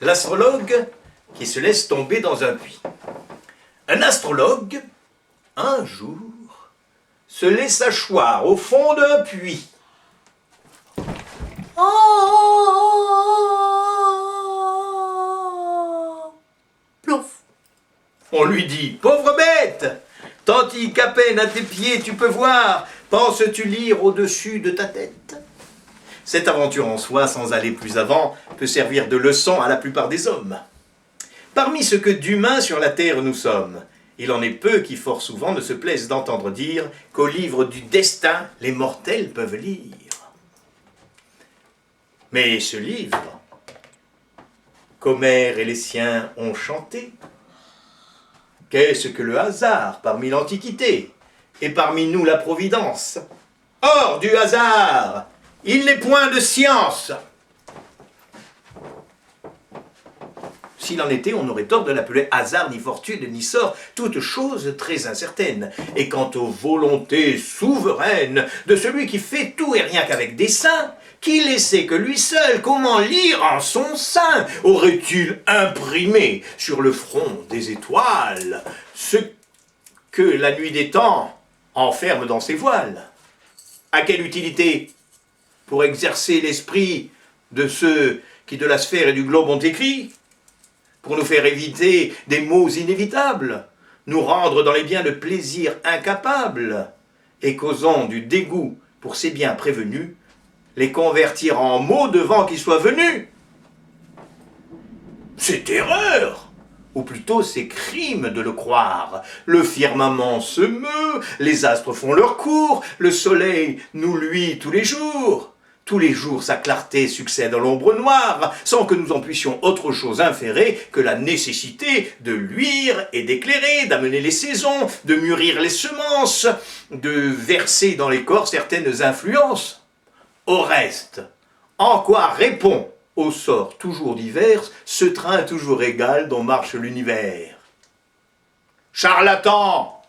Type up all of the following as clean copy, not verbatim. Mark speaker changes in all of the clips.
Speaker 1: L'astrologue qui se laisse tomber dans un puits. Un astrologue, un jour, se laissa choir au fond d'un puits.
Speaker 2: Plouf.
Speaker 1: On lui dit, pauvre bête, tandis qu'à peine à tes pieds tu peux voir, penses-tu lire au-dessus de ta tête? Cette aventure en soi, sans aller plus avant, peut servir de leçon à la plupart des hommes. Parmi ce que d'humains sur la terre nous sommes, il en est peu qui fort souvent ne se plaisent d'entendre dire qu'au livre du destin, les mortels peuvent lire. Mais ce livre, qu'Homère et les siens ont chanté, qu'est-ce que le hasard parmi l'Antiquité et parmi nous la Providence? Hors du hasard, il n'est point de science. S'il en était, on aurait tort de l'appeler hasard, ni fortune, ni sort, toute chose très incertaine. Et quant aux volontés souveraines de celui qui fait tout et rien qu'avec dessein, qui laissait que lui seul, comment lire en son sein, aurait-il imprimé sur le front des étoiles ce que la nuit des temps enferme dans ses voiles? À quelle utilité? Pour exercer l'esprit de ceux qui de la sphère et du globe ont écrit? Pour nous faire éviter des maux inévitables, nous rendre dans les biens de plaisir incapables, et causant du dégoût pour ces biens prévenus, les convertir en maux devant qu'ils soient venus? C'est erreur, ou plutôt c'est crime de le croire. Le firmament se meut, les astres font leur cours, le soleil nous luit tous les jours. Tous les jours, sa clarté succède à l'ombre noire, sans que nous en puissions autre chose inférer que la nécessité de luire et d'éclairer, d'amener les saisons, de mûrir les semences, de verser dans les corps certaines influences. Au reste, en quoi répond au sort toujours divers ce train toujours égal dont marche l'univers? Charlatans,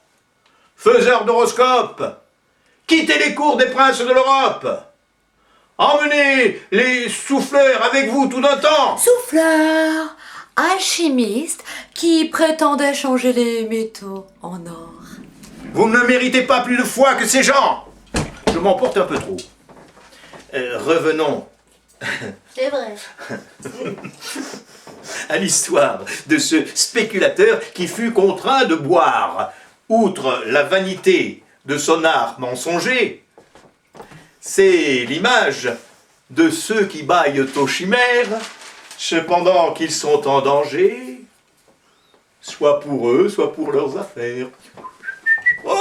Speaker 1: faiseurs d'horoscopes, quittez les cours des princes de l'Europe! Emmenez les souffleurs avec vous tout d'un temps.
Speaker 2: Souffleur, alchimiste qui prétendait changer les métaux en or.
Speaker 1: Vous ne méritez pas plus de foi que ces gens. Je m'emporte un peu trop. Revenons.
Speaker 2: C'est vrai.
Speaker 1: À l'histoire de ce spéculateur qui fut contraint de boire, outre la vanité de son art mensonger. C'est l'image de ceux qui baillent aux chimères, cependant qu'ils sont en danger, soit pour eux, soit pour leurs affaires. Oh!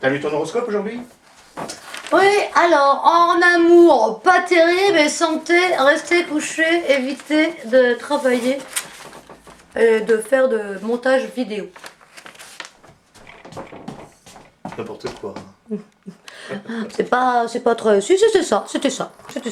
Speaker 1: T'as lu ton horoscope aujourd'hui?
Speaker 2: Oui, alors, en amour, pas terrible, et santé, restez couché, évitez de travailler et de faire de montage vidéo.
Speaker 1: N'importe quoi.
Speaker 2: C'est pas très... Si, c'était ça.